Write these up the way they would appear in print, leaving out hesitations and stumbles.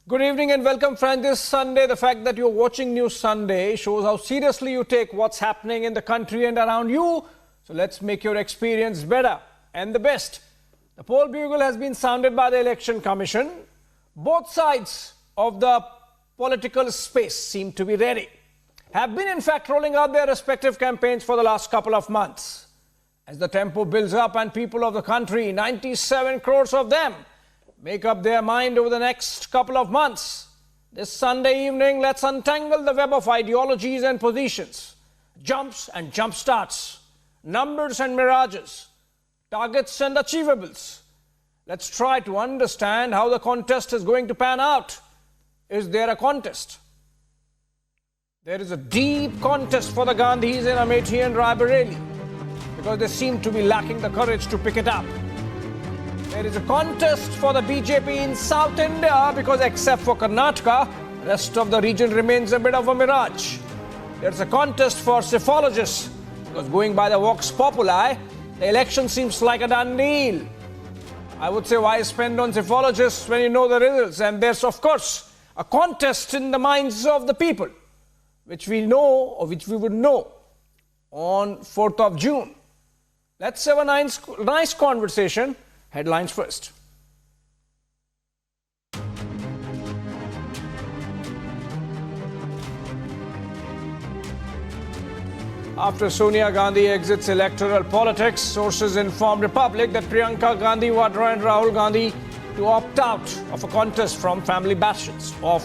Good evening and welcome, friends. This Sunday, the fact that you're watching News Sunday shows how seriously you take what's happening in the country and around you. So let's make your experience better and the best. The poll bugle has been sounded by the Election Commission. Both sides of the political space seem to be ready. Have been in fact rolling out their respective campaigns for the last couple of months. As the tempo builds up and people of the country, 97 crores of them, make up their mind over the next couple of months. This Sunday evening, let's untangle the web of ideologies and positions, jumps and jump starts, numbers and mirages, targets and achievables. Let's try to understand how the contest is going to pan out. Is there a contest? There is a deep contest for the Gandhis in Amethi and Raebareli because they seem to be lacking the courage to pick it up. There is a contest for the BJP in South India because except for Karnataka, the rest of the region remains a bit of a mirage. There's a contest for psephologists because going by the vox populi, the election seems like a done deal. I would say why spend on psephologists when you know the results? And there's of course a contest in the minds of the people, which we know or which we would know on 4th of June. Let's have a nice conversation. Headlines first. After Sonia Gandhi exits electoral politics, sources informed Republic that Priyanka Gandhi Vadra and Rahul Gandhi to opt out of a contest from family bastions of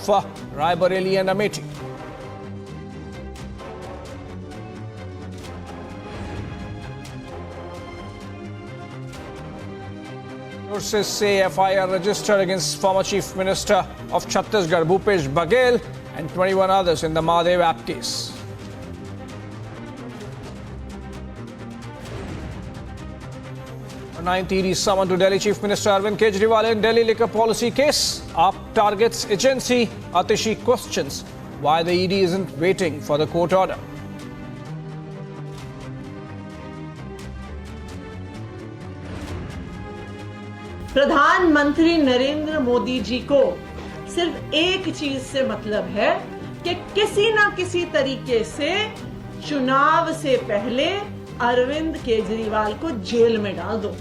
Raebareli and Amethi. Sources say FIR registered against former Chief Minister of Chhattisgarh Bhupesh Baghel and 21 others in the Mahadev app case. A 9th ED summoned to Delhi Chief Minister Arvind Kejriwal in Delhi liquor policy case. AAP targets agency. Atishi questions why the ED isn't waiting for the court order. प्रधानमंत्री नरेंद्र मोदी जी को सिर्फ एक चीज से मतलब है कि किसी ना किसी तरीके से चुनाव से पहले अरविंद केजरीवाल को जेल में डाल दो.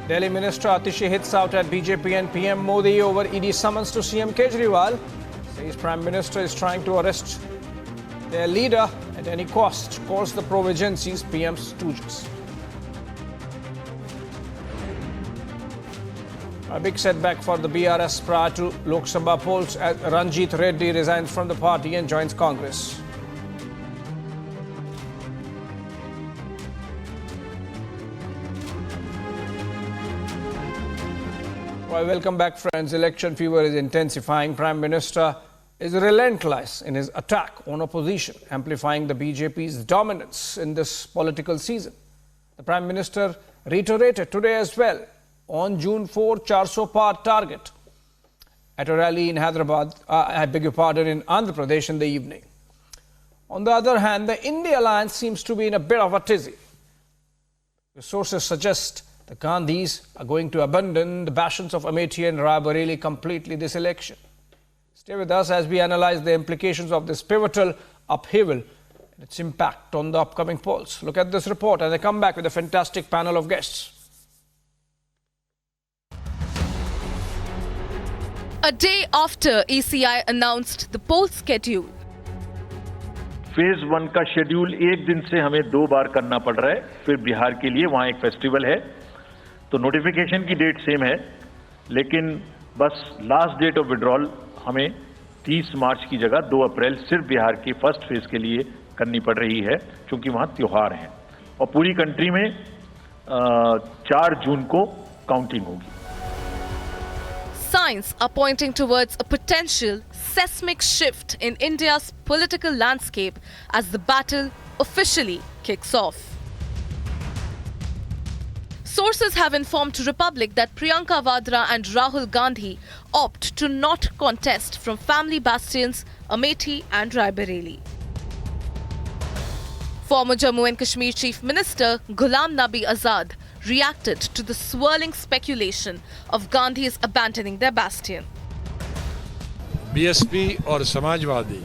Delhi Minister Atishi hits out at BJP and PM Modi over ED summons to CM Kejriwal. Says Prime Minister is trying to arrest their leader at any cost. Calls the probe agencies PM's stooges. A big setback for the BRS prior to Lok Sabha polls as Ranjit Reddy resigns from the party and joins Congress. Well, welcome back, friends. Election fever is intensifying. Prime Minister is relentless in his attack on opposition, amplifying the BJP's dominance in this political season. The Prime Minister reiterated today as well on June 4, 400 par target at a rally in Hyderabad, in Andhra Pradesh in the evening. On the other hand, the INDI Alliance seems to be in a bit of a tizzy. The sources suggest the Gandhis are going to abandon the bastions of Amethi and Raebareli completely this election. Stay with us as we analyze the implications of this pivotal upheaval and its impact on the upcoming polls. Look at this report and I come back with a fantastic panel of guests. A day after ECI announced the poll schedule. Phase 1 का schedule एक दिन से हमें 2 बार करना पड़ रहा है. फिर बिहार के लिए वहां एक फेस्टिवल है, तो नोटिफिकेशन की डेट सेम है, लेकिन बस लास्ट डेट ऑफ विड्रॉल हमें 30 मार्च की जगह 2 अप्रैल सिर्फ बिहार की फर्स्ट फेज के लिए करनी पड़ रही है, क्योंकि वहां त्योहार हैं. और पूरी कंट्री में 4 जून को काउंटिंग होगी. Signs are pointing towards a potential seismic shift in India's political landscape as the battle officially kicks off. Sources have informed Republic that Priyanka Vadra and Rahul Gandhi opt to not contest from family bastions Amethi and Raebareli. Former Jammu and Kashmir Chief Minister Ghulam Nabi Azad reacted to the swirling speculation of Gandhis abandoning their bastion. BSP और समाजवादी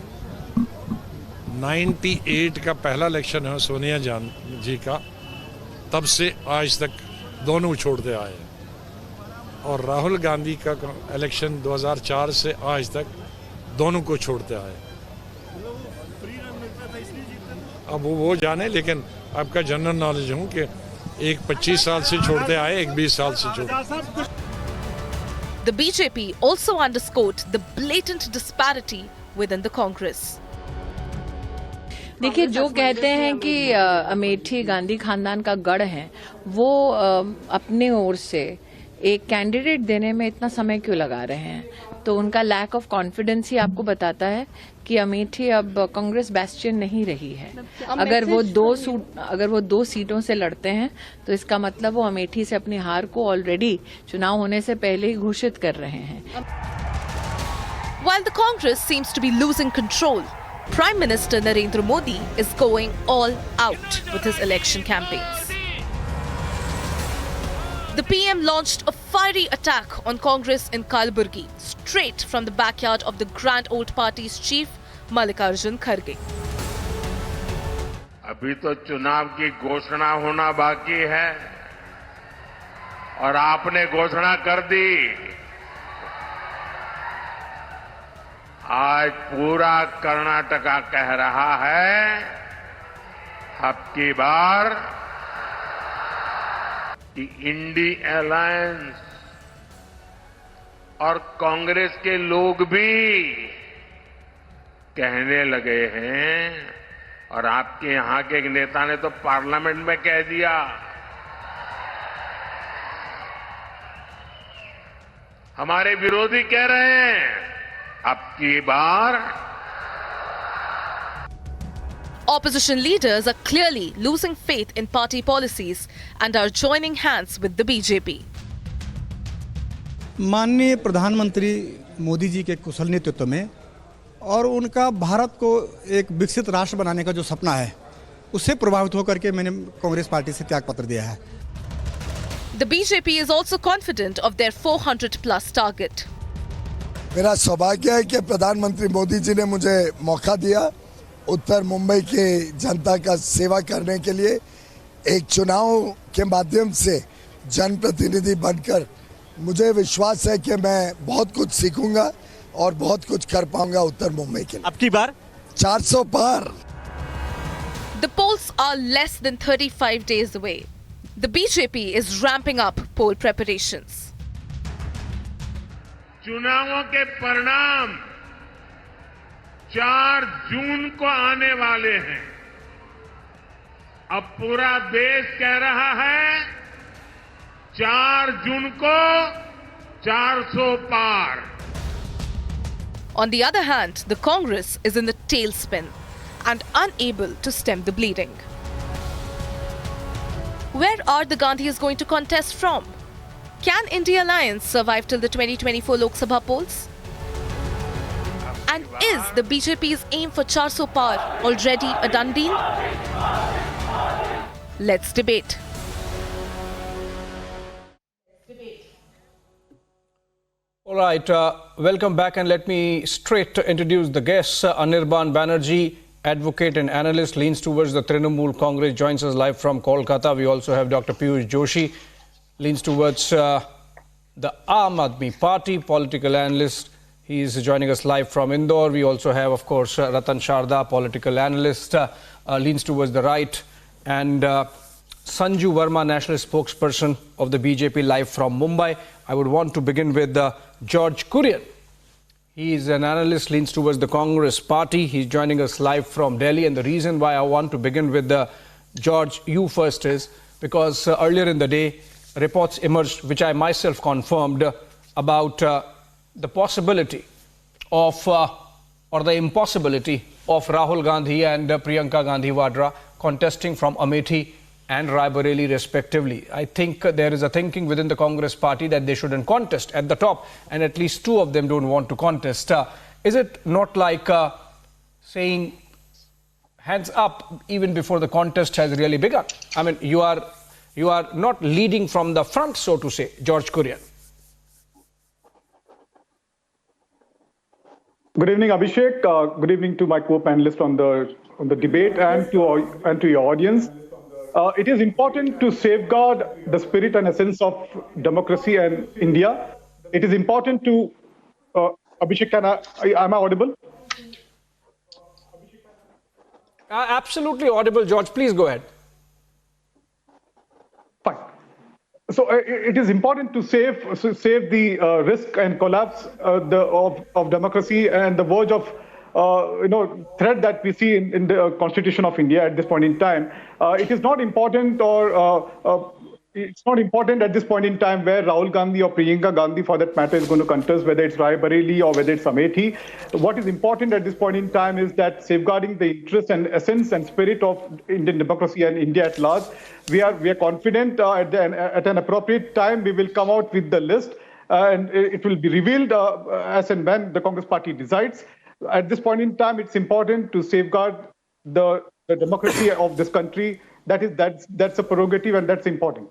98 का पहला election है सोनिया जी का, तब से आज तक दोनों छोड़ते आए हैं। और राहुल गांधी का इलेक्शन 2004 से आज तक दोनों को छोड़ते आए। अब वो जाने, लेकिन आपका जनरल नॉलेज हूँ कि एक 25 साल से छोड़ते आए, एक 20 साल से छोड़ते। The BJP also underscored the blatant disparity within the Congress. देखिए, जो कहते हैं कि अमेठी गांधी खानदान का गढ़ है, वो अपने ओर से एक कैंडिडेट देने में इतना समय क्यों लगा रहे हैं? तो उनका लैक ऑफ कॉन्फिडेंस ही आपको बताता है कि अमेठी अब कांग्रेस बैस्टियन नहीं रही है। अगर वो दो सीटों से लड़ते हैं तो इसका मतलब वो अमेठी से अपनी हार को ऑलरेडी चुनाव होने से पहले ही घोषित कर रहे हैं। While the Congress seems to be losing control, Prime Minister Narendra Modi is going all out with his election campaigns. The PM launched a fiery attack on Congress in Kalaburgi, straight from the backyard of the Grand Old Party's chief, Mallikarjun Kharge. अभी तो चुनाव की घोषणा होना बाकी है और आपने घोषणा कर दी। आज पूरा कर्नाटका कह रहा है, अब की बार कि इंडी अलायंस और कांग्रेस के लोग भी कहने लगे हैं, और आपके यहां के एक नेता ने तो पार्लियामेंट में कह दिया, हमारे विरोधी कह रहे हैं अब की बार। Opposition leaders are clearly losing faith in party policies and are joining hands with the BJP. माननीय प्रधानमंत्री मोदी जी के कुशल नेतृत्व में और उनका भारत को एक विकसित राष्ट्र बनाने का जो सपना है, उससे प्रभावित होकर के मैंने कांग्रेस पार्टी से त्यागपत्र दिया है। The BJP is also confident of their 400+ target. मेरा सौभाग्य है कि प्रधानमंत्री मोदी जी ने मुझे मौका दिया उत्तर मुंबई के जनता का सेवा करने के लिए, एक चुनाव के माध्यम से जनप्रतिनिधि बनकर मुझे विश्वास है कि मैं बहुत कुछ सीखूंगा और बहुत कुछ कर पाऊंगा उत्तर मुंबई के लिए। अब की बार 400 पार। The polls are less than 35 days away. The BJP is ramping up poll preparations. चुनावों के परिणाम 4 जून को आने वाले हैं। अब पूरा देश कह रहा है 4 जून को 400 पार। On the other hand, the Congress is in the tailspin and unable to stem the bleeding. Where are the Gandhis going to contest from? Can INDI Alliance survive till the 2024 Lok Sabha polls? And is the BJP's aim for 400 par already a done deal? Let's debate. All right, welcome back, and let me straight introduce the guests. Anirban Banerjee, advocate and analyst, leans towards the Trinamool Congress, joins us live from Kolkata. We also have Dr. Piyush Joshi, leans towards the Aam Aadmi Party, political analyst. He is joining us live from Indore. We also have, of course, Ratan Sharda, political analyst, leans towards the right, and Sanju Verma, national spokesperson of the BJP, live from Mumbai. I would want to begin with George Kurian. He is an analyst, leans towards the Congress party. He's joining us live from Delhi. And the reason why I want to begin with George, you first, is because earlier in the day, reports emerged, which I myself confirmed, about the possibility of, or the impossibility of Rahul Gandhi and Priyanka Gandhi Vadra contesting from Amethi and Raebareli respectively. I think there is a thinking within the Congress party that they shouldn't contest at the top, and at least 2 of them don't want to contest. Is it not like saying hands up even before the contest has really begun? I mean, you are You are not leading from the front, so to say, George Kurian. Good evening, Abhishek. Good evening to my co-panelists on the debate and to your audience. It is important to safeguard the spirit and essence of democracy and India. It is important to Abhishek, am I audible? Absolutely audible, George. Please go ahead. Fine. So it is important to save the risk and collapse of democracy and the verge of threat that we see in the Constitution of India at this point in time. It is not important it's not important at this point in time where Rahul Gandhi or Priyanka Gandhi, for that matter, is going to contest, whether it's Raebareli or whether it's Amethi. What is important at this point in time is that safeguarding the interest and essence and spirit of Indian democracy and India at large. We are confident at an appropriate time we will come out with the list and it will be revealed as and when the Congress party decides. At this point in time, it's important to safeguard the democracy of this country. That's a prerogative and that's important.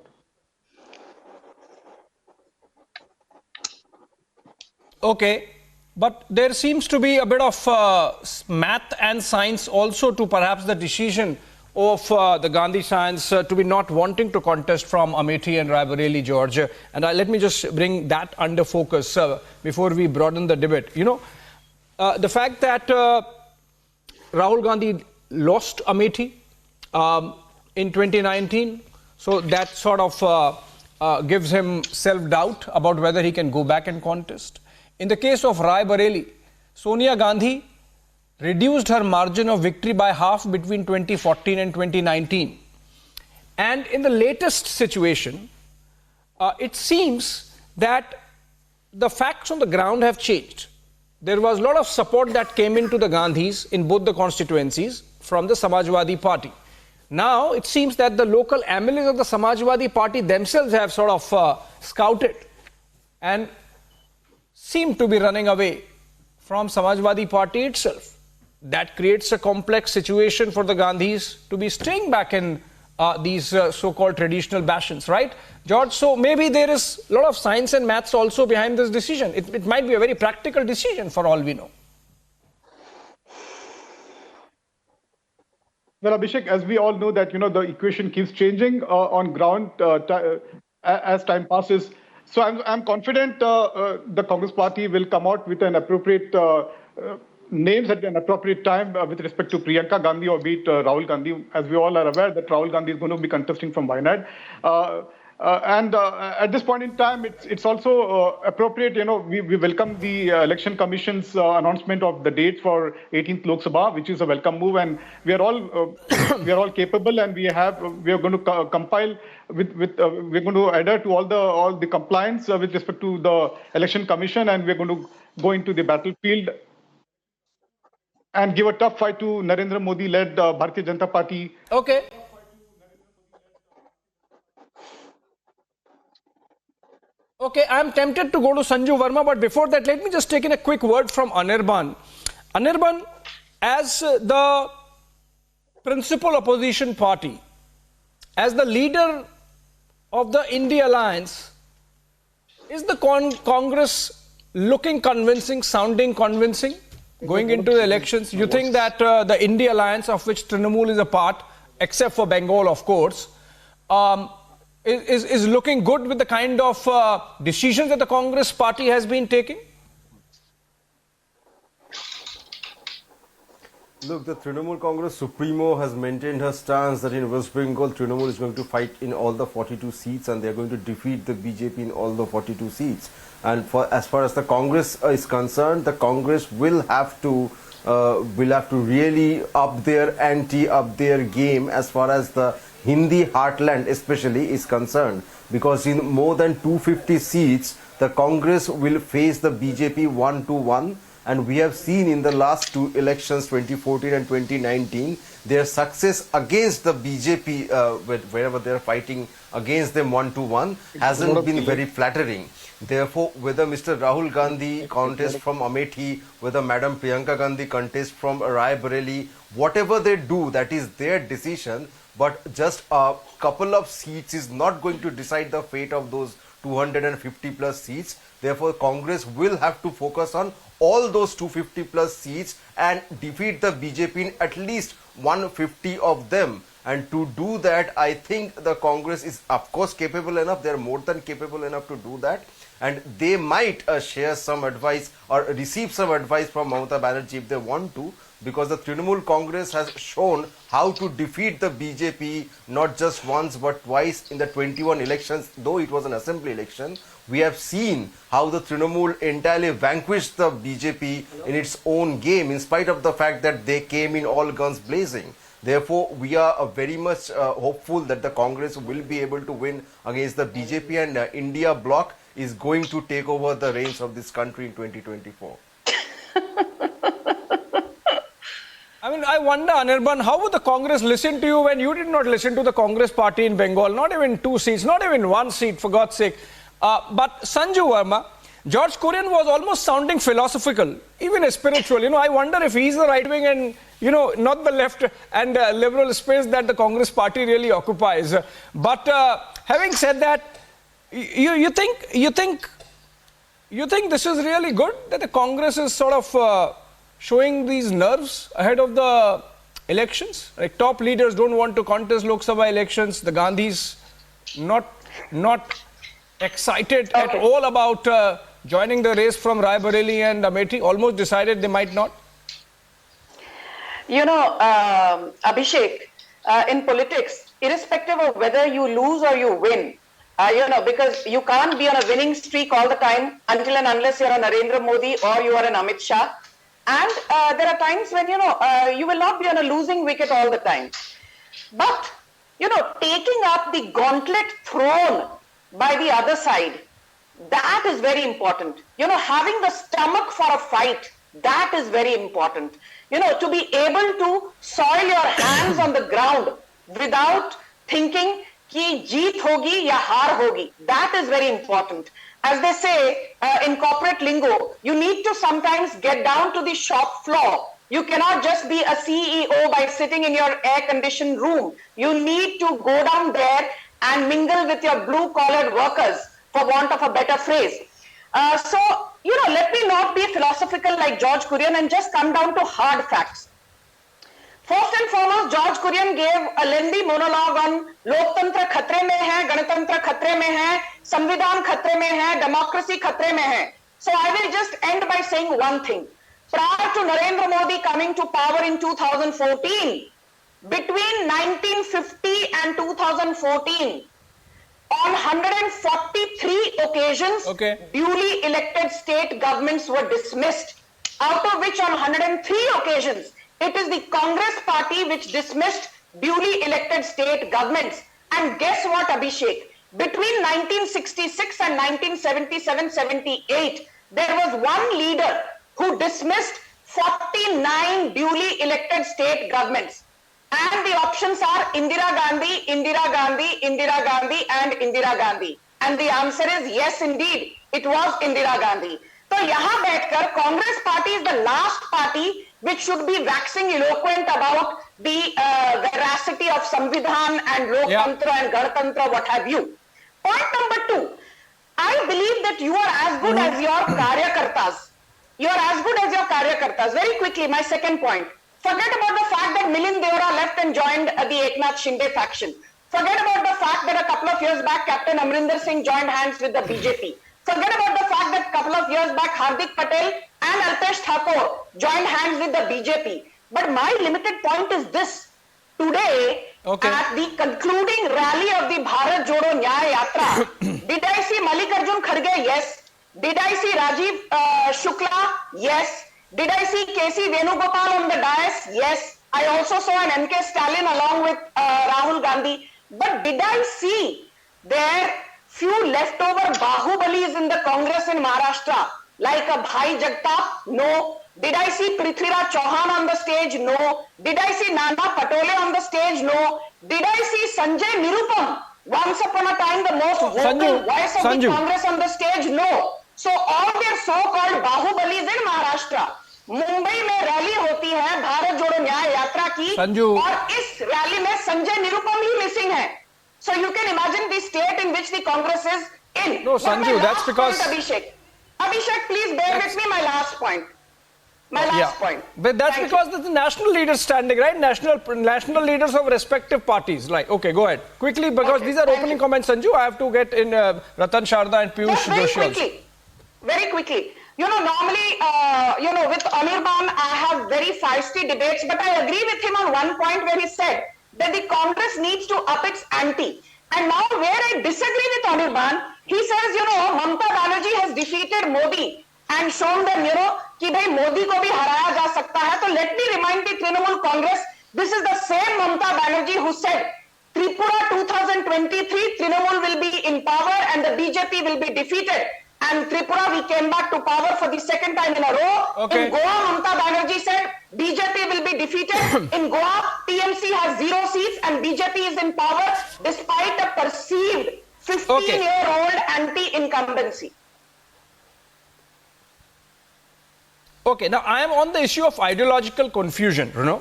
Okay, but there seems to be a bit of math and science also to perhaps the decision of the Gandhi science to be not wanting to contest from Amethi and Raebareli, George. And let me just bring that under focus before we broaden the debate. You know, the fact that Rahul Gandhi lost Amethi in 2019, so that sort of gives him self-doubt about whether he can go back and contest. In the case of Raebareli, Sonia Gandhi reduced her margin of victory by half between 2014 and 2019. And in the latest situation, it seems that the facts on the ground have changed. There was a lot of support that came into the Gandhis in both the constituencies from the Samajwadi Party. Now it seems that the local MLAs of the Samajwadi Party themselves have sort of scouted and seem to be running away from Samajwadi Party itself. That creates a complex situation for the Gandhis to be staying back in these so-called traditional bastions, right, George? So maybe there is a lot of science and maths also behind this decision. It might be a very practical decision for all we know. Well, Abhishek, as we all know that, the equation keeps changing on ground as time passes. So I'm confident the Congress party will come out with an appropriate names at an appropriate time with respect to Priyanka Gandhi or be it Rahul Gandhi. As we all are aware that Rahul Gandhi is going to be contesting from Wayanad. And at this point in time, it's also appropriate, we welcome the Election Commission's announcement of the dates for 18th Lok Sabha, which is a welcome move, and we are all capable, and we are going to compile we're going to adhere to all the compliance with respect to the Election Commission, and we're going to go into the battlefield and give a tough fight to Narendra Modi-led Bharatiya Janata Party. Okay. Okay, I'm tempted to go to Sanju Verma, but before that, let me just take in a quick word from Anirban. Anirban, as the principal opposition party, as the leader of the INDI Alliance, is the Congress looking convincing, sounding convincing, going into the elections? You think that the INDI Alliance, of which Trinamool is a part, except for Bengal, of course, is looking good with the kind of decisions that the Congress party has been taking? Look, the Trinamool Congress Supremo has maintained her stance that in West Bengal, Trinamool is going to fight in all the 42 seats and they are going to defeat the BJP in all the 42 seats. And as far as the Congress is concerned, the Congress will have to really up their ante, up their game as far as the Hindi heartland especially is concerned, because in more than 250 seats, the Congress will face the BJP 1-1. And we have seen in the last two elections, 2014 and 2019, their success against the BJP, wherever they are fighting against them 1-1, hasn't been very flattering. Therefore, whether Mr. Rahul Gandhi contests from Amethi, whether Madam Priyanka Gandhi contests from Raebareli, whatever they do, that is their decision. but just a couple of seats is not going to decide the fate of those 250 plus seats. Therefore, Congress will have to focus on all those 250 plus seats and defeat the BJP in at least 150 of them. And to do that, I think the Congress is of course capable enough. They are more than capable enough to do that. And they might share some advice or receive some advice from Mamata Banerjee if they want to, because the Trinamool Congress has shown how to defeat the BJP not just once but twice in the 21 elections, though it was an assembly election. We have seen how the Trinamool entirely vanquished the BJP in its own game, in spite of the fact that they came in all guns blazing. Therefore, we are very much hopeful that the Congress will be able to win against the BJP, and India bloc is going to take over the reins of this country in 2024. I mean, I wonder, Anirban, how would the Congress listen to you when you did not listen to the Congress party in Bengal? Not even 2 seats, not even 1 seat, for God's sake. But Sanju Verma, George Kurian was almost sounding philosophical, even spiritual. You know, I wonder if he's the right wing and, you know, not the left and liberal space that the Congress party really occupies. But having said that, you think this is really good that the Congress is sort of showing these nerves ahead of the elections? Like, top leaders don't want to contest Lok Sabha elections. The Gandhis not excited at all about joining the race from Raebareli and Amethi. Almost decided they might not. You know, Abhishek, in politics, irrespective of whether you lose or you win, you know, because you can't be on a winning streak all the time until and unless you're a Narendra Modi or you are an Amit Shah. And there are times when, you know, you will not be on a losing wicket all the time. But, you know, taking up the gauntlet thrown by the other side, that is very important. You know, having the stomach for a fight, that is very important. You know, to be able to soil your hands on the ground without thinking ki jeet hogi ya haar hogi, that is very important. As they say in corporate lingo, you need to sometimes get down to the shop floor. You cannot just be a CEO by sitting in your air-conditioned room. You need to go down there and mingle with your blue-collared workers, for want of a better phrase. So, you know, let me not be philosophical like George Kurian and just come down to hard facts. First and foremost, George Kurian gave a lengthy monologue on Loktantra khatre mein hai, Ganatantra khatre mein hai, Samvidhan khatre mein hai, democracy khatre mein hai. So I will just end by saying one thing. Prior to Narendra Modi coming to power in 2014, between 1950 and 2014, on 143 occasions, duly elected state governments were dismissed, out of which on 103 occasions, it is the Congress party which dismissed duly elected state governments. And guess what, Abhishek? Between 1966 and 1977-78, there was one leader who dismissed 49 duly elected state governments. And the options are Indira Gandhi, Indira Gandhi, Indira Gandhi and Indira Gandhi. And the answer is yes, indeed, it was Indira Gandhi. So, yahan baitkar, Congress party is the last party which should be waxing eloquent about the veracity of Samvidhan and Loktantra and Ganatantra, what have you. Point number 2, I believe that you are as good as your Karyakartas. You are as good as your Karyakartas. Very quickly, my second point. Forget about the fact that Milind Deora left and joined the Eknath Shinde faction. Forget about the fact that a couple of years back, Captain Amrinder Singh joined hands with the BJP. Forget about the fact that a couple of years back, Hardik Patel and Alpesh Thakur joined hands with the BJP. But my limited point is this. Today, at the concluding rally of the Bharat Jodo Nyaya Yatra, did I see Mallikarjun Kharge? Yes. Did I see Rajiv Shukla? Yes. Did I see K.C. Venugopal on the dais? Yes. I also saw an M.K. Stalin along with Rahul Gandhi. But did I see there few leftover Bahubalis in the Congress in Maharashtra, like a Bhai Jagtap? No. Did I see Prithviraj Chauhan on the stage? No. Did I see Nana Patole on the stage? No. Did I see Sanjay Nirupam, once upon a time the most vocal voice of the Congress on the stage? No. So all their so-called Bahubalis in Maharashtra, Mumbai में rally होती है भारत जोड़ो न्याय यात्रा की, संजू, और इस rally में संजय निरुपम ही मिसिंग है. So you can imagine the state in which the Congress is in. No, Sanju, that's because... Abhishek, please bear with me, my last point. Point. But that's because there's the national leaders standing, right? National leaders of respective parties. Like, okay, go ahead. Quickly, because these are opening comments, Sanju. I have to get in Ratan Sharda and Piyush Joshi. Very quickly. You know, normally, with Anirban, I have very feisty debates, but I agree with him on one point where he said that the Congress needs to up its ante. And now where I disagree with Anirban, he says, Mamata Banerjee has defeated Modi and shown them, कि भाई मोदी को भी हराया जा सकता है. तो let me remind the Trinamool Congress, this is the same Mamata Banerjee who said Tripura 2023, Trinamool will be in power and the BJP will be defeated. And Tripura, we came back to power for the second time in a row. Okay. In Goa, Mamata Banerjee said BJP will be defeated. In Goa, TMC has 0 seats and BJP is in power despite a perceived 15-year-old anti-incumbency. Okay, now I am on the issue of ideological confusion, today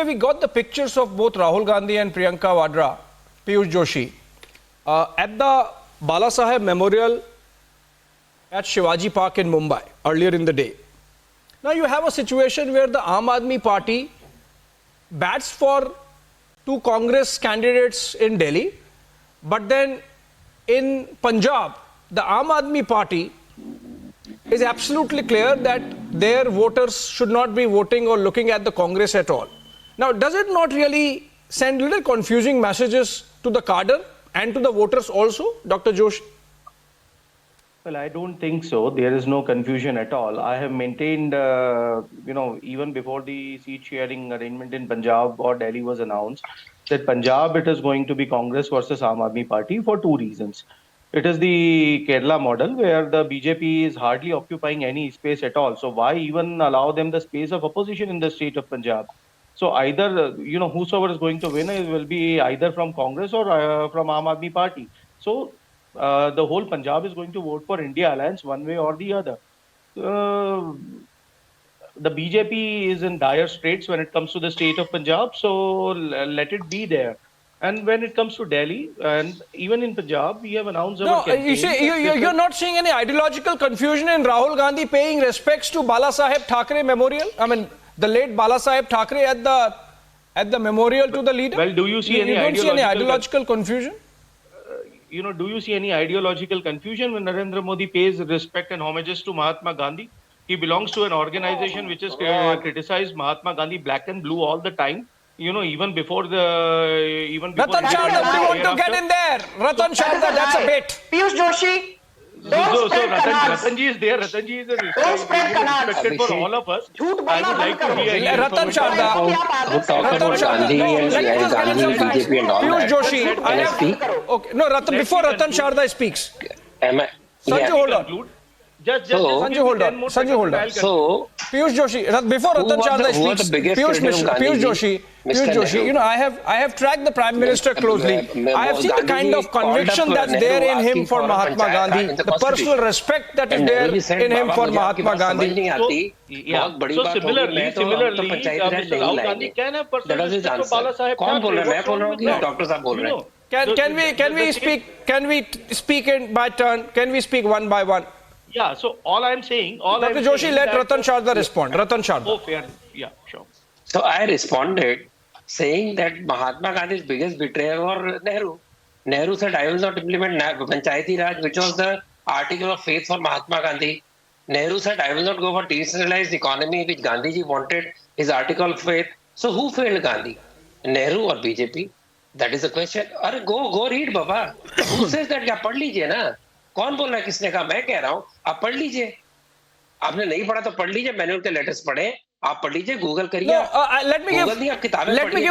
we got the pictures of both Rahul Gandhi and Priyanka Vadra, Piyush Joshi, at the Balasaheb Memorial at Shivaji Park in Mumbai earlier in the day. Now you have a situation where the Aam Aadmi Party bats for 2 Congress candidates in Delhi, but then in Punjab, the Aam Aadmi Party is absolutely clear that their voters should not be voting or looking at the Congress at all. Now, does it not really send little confusing messages to the cadre and to the voters also, Dr. Joshi? Well, I don't think so. There is no confusion at all. I have maintained, even before the seat sharing arrangement in Punjab or Delhi was announced, that Punjab, it is going to be Congress versus Aam Aadmi Party for 2 reasons. It is the Kerala model where the BJP is hardly occupying any space at all. So why even allow them the space of opposition in the state of Punjab? So either, whosoever is going to win will be either from Congress or from Aam Aadmi Party. So the whole Punjab is going to vote for INDI Alliance one way or the other. The BJP is in dire straits when it comes to the state of Punjab. So let it be there. And when it comes to Delhi, and even in Punjab, we have announced our campaign. You're not seeing any ideological confusion in Rahul Gandhi paying respects to Balasaheb Thackeray Memorial? I mean, the late Balasaheb Thackeray at the memorial to the leader? Well, do you see any ideological confusion? Do you see any ideological confusion when Narendra Modi pays respect and homages to Mahatma Gandhi? He belongs to an organization which has criticized Mahatma Gandhi black and blue all the time. Even before Ratan Sharda, we want to get in there. Ratan Sharda, that's a bit. Piyush Joshi, Ratanji is there. Ratanji is respected for all of us. I would like to hear Ratan Sharda. Gandhi and BJP and all Piyush that. Joshi, I have... Okay, no, before Ratan Sharda speaks. Sanju, hold on. Sanju, hold on. So, Piyush Joshi, before Ratan Sharda speaks, Piyush Joshi, I have tracked the Prime Minister closely. I have seen the kind of conviction that's there in him for Mahatma Gandhi, the personal respect that is there in him for Mahatma Gandhi. So similarly, Mr. Rahul Gandhi can have personal respect for Balasaheb Thackeray. Can we speak in by turn? Can we speak one by one? Yeah, so all I'm saying... Dr. Joshi, let Ratan Sharda respond. Ratan Sharda. Oh, fair. Yeah, sure. So I responded saying that Mahatma Gandhi's biggest betrayer was Nehru. Nehru said, I will not implement Panchayati Raj, which was the article of faith for Mahatma Gandhi. Nehru said, I will not go for decentralized economy, which Gandhiji wanted, his article of faith. So who failed Gandhi? Nehru or BJP? That is the question. Go read, Baba. Who says that? क्या पढ़ लीजिए ना. कौन बोल रहा है किसने कहा मैं कह रहा हूं आप पढ़ लीजिए आपने नहीं पढ़ा तो पढ़ लीजिए मैनुअल के लेटर्स पढ़े आप पढ़ लीजिए गूगल करिए let me give a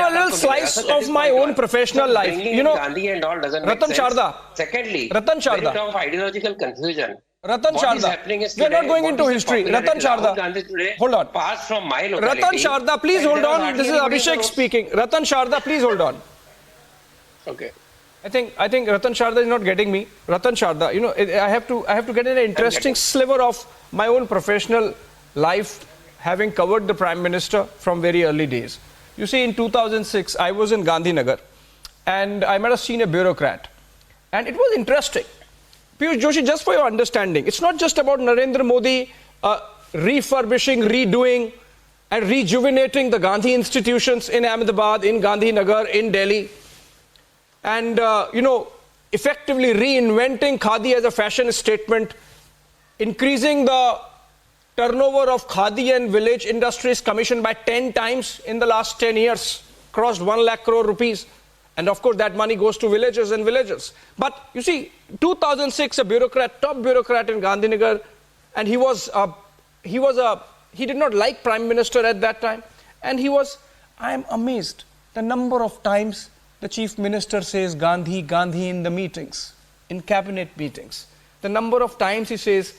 little slice of my own professional life Gandhi and all doesn't make Ratan sense. Sharda Secondly, Ratan Sharda of ideological confusion Ratan Sharda we are not going into history Ratan Sharda hold on passed from my locality Ratan Sharda please hold on this is Abhishek speaking Ratan Sharda please hold on okay I think Ratan Sharda is not getting me. Ratan Sharda, I have to get an interesting sliver of my own professional life having covered the Prime Minister from very early days. You see, in 2006, I was in Gandhinagar and I met a senior bureaucrat. And it was interesting. Piyush Joshi, just for your understanding, it's not just about Narendra Modi refurbishing, redoing and rejuvenating the Gandhi institutions in Ahmedabad, in Gandhinagar, in Delhi. And, effectively reinventing Khadi as a fashion statement, increasing the turnover of Khadi and village industries commission by 10 times in the last 10 years, crossed 1 lakh crore rupees. And of course, that money goes to villages and villagers. But you see, 2006, a bureaucrat, top bureaucrat in Gandhinagar, and he did not like Prime Minister at that time. And I am amazed the number of times the Chief Minister says Gandhi, Gandhi in the meetings, in cabinet meetings. The number of times he says,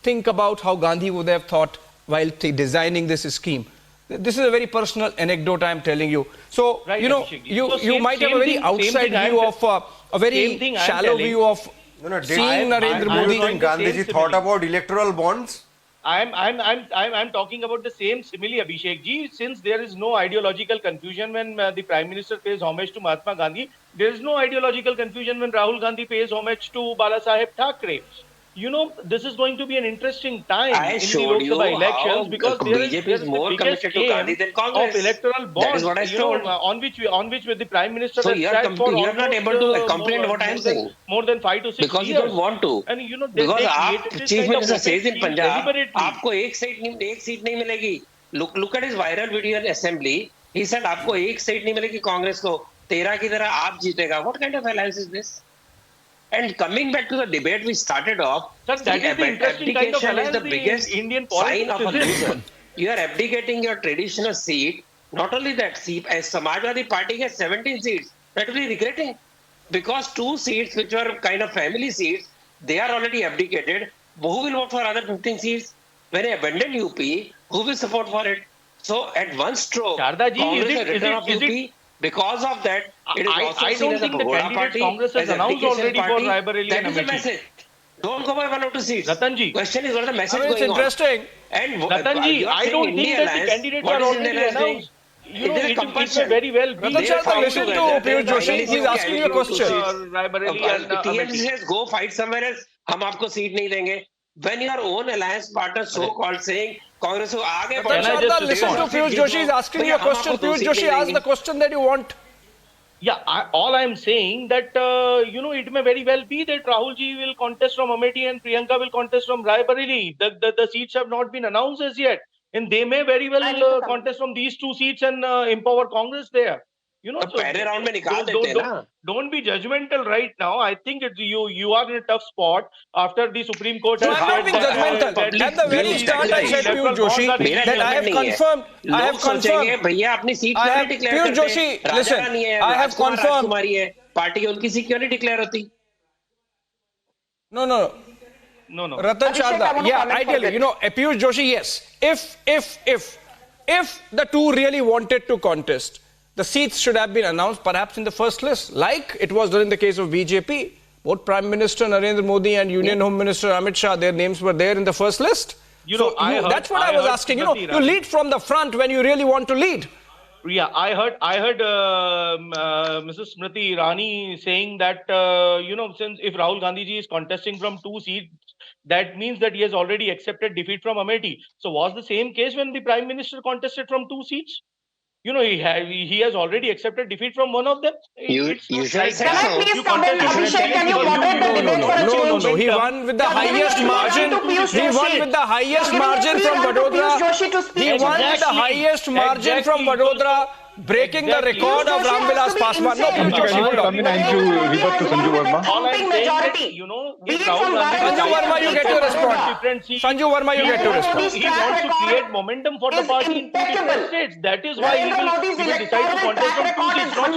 think about how Gandhi would have thought while designing this scheme. This is a very personal anecdote I am telling you. So, right, you might have a very outside view of a very shallow view of seeing Narendra Modi. Gandhiji thought about electoral bonds? I'm talking about the same simile, Abhishek ji. Since there is no ideological confusion when the Prime Minister pays homage to Mahatma Gandhi, there is no ideological confusion when Rahul Gandhi pays homage to Bala Saheb Thackeray. This is going to be an interesting time in the Lok Sabha elections because BJP is more committed to Gandhi than Congress. Of electoral bonds, that is what I told. On which the Prime Minister so has sat for you are not able to comprehend what I am saying. More than 5 to 6 because years. You don't want to. And because Chief Minister says in Punjab, आपको एक seat नहीं मिलेगी. Look at his viral video in Assembly. He said आपको एक seat नहीं मिलेगी कांग्रेस को. 13 की तरह आप जीतेगा. What kind of alliance is this? And coming back to the debate we started off, sir, that is the interesting kind of is the biggest Indian sign of a loser. You are abdicating your traditional seat. Not only that, as Samajwadi Party gets 17 seats, that will be regretting. Because 2 seats, which were kind of family seats, they are already abdicated. Who will vote for other 15 seats? When I abandon UP, who will support for it? So at one stroke, Congress has written off UP. Because of that, it is also I don't think the candidate Congress has announced already for Raebareli and Amethi. That is the message. Don't go by 1 or 2 seats. Ratanji. Question is what is the message going on? It's interesting. And Ratanji, I don't think that the candidates are already announced. It may very well be. Listen to Piyush Joshi. He's asking you a question. TMC says go fight somewhere else. हम आपको seat नहीं देंगे. When your own alliance partner so-called saying Congress को आगे बढ़ना. Listen to Piyush Joshi. He's asking you a question. Piyush Joshi asked the question that you want. Yeah, all I am saying that, it may very well be that Rahul ji will contest from Amethi and Priyanka will contest from Raebareli. The seats have not been announced as yet. And they may very well contest from these 2 seats and empower Congress there. Don't be judgmental right now. I think you are in a tough spot after the Supreme Court has said not being judgmental. At the very start, I said Piyush Joshi that I have confirmed. Piyush Joshi, listen, I have confirmed. Party उनकी seat क्यों नहीं declare होती? No. Ratan Sharda, yeah, I tell you, Piyush Joshi, yes. If the 2 really wanted to contest, the seats should have been announced perhaps in the first list, like it was during the case of BJP. Both Prime Minister Narendra Modi and Union Home Minister Amit Shah, their names were there in the first list. That's what I was asking. You lead from the front when you really want to lead. Yeah, I heard Mrs. Smriti Irani saying that, since if Rahul Gandhi ji is contesting from 2 seats, that means that he has already accepted defeat from Amethi. So was the same case when the Prime Minister contested from 2 seats? He has already accepted defeat from one of them. You should Can I please come in, Abhishek? Can you moderate the debate for a change? No. He won with the highest margin. He won with the highest margin from Vadodara. He won with the highest margin from Vadodara, breaking the record of Ramvilas Paswan. No, Can you come in and revert to Sanju Verma? Majority. Sanju Verma, you get to respond. Sanju Verma, you get to respond. He wants to create momentum for the party in 2 different states. That is why he will decide to contest from 2 seats, not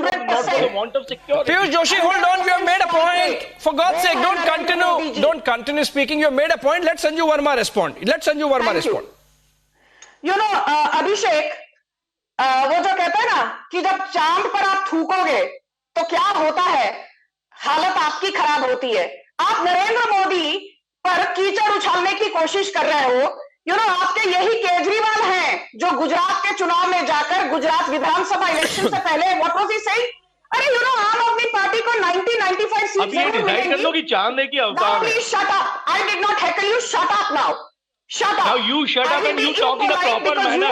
for the want of security. Piyush Joshi, hold on. You have made a point. For God's sake, don't continue speaking. You have made a point. Let Sanju Verma respond. Abhishek, वो जो कहते हैं ना कि जब चांद पर आप थूकोगे तो क्या होता है, हालत आपकी खराब होती है. आप नरेंद्र मोदी पर कीचड़ उछालने की कोशिश कर रहे हो. आपके यही केजरीवाल हैं जो गुजरात के चुनाव में जाकर गुजरात विधानसभा इलेक्शन से पहले व्हाट वाज ही सेइंग, अरे आम आदमी पार्टी को 90-95 सीट जरूर मिलेंगी। कर लो कि चांद की अवतार है। Please shut up, I did not Haeckel you, shut up now, shut up. Now you shut up and you talk in a proper manner.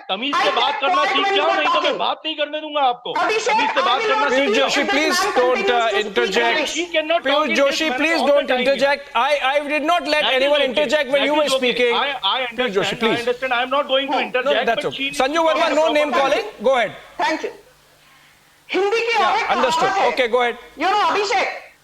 तमीज से बात करना सीख जाओ, नहीं तो मैं बात नहीं करने दूंगा आपको। तमीज से बात करना सीख जाओ। Joshi, please don't interject. Piyush Joshi, please don't interject. I did not let anyone interject when you were speaking. I understand. Joshi, please. I understand. I am not going to interject. No, that's okay. Sanju Verma, no name calling. Go ahead. Thank you. Hindi की understood. Okay, go ahead.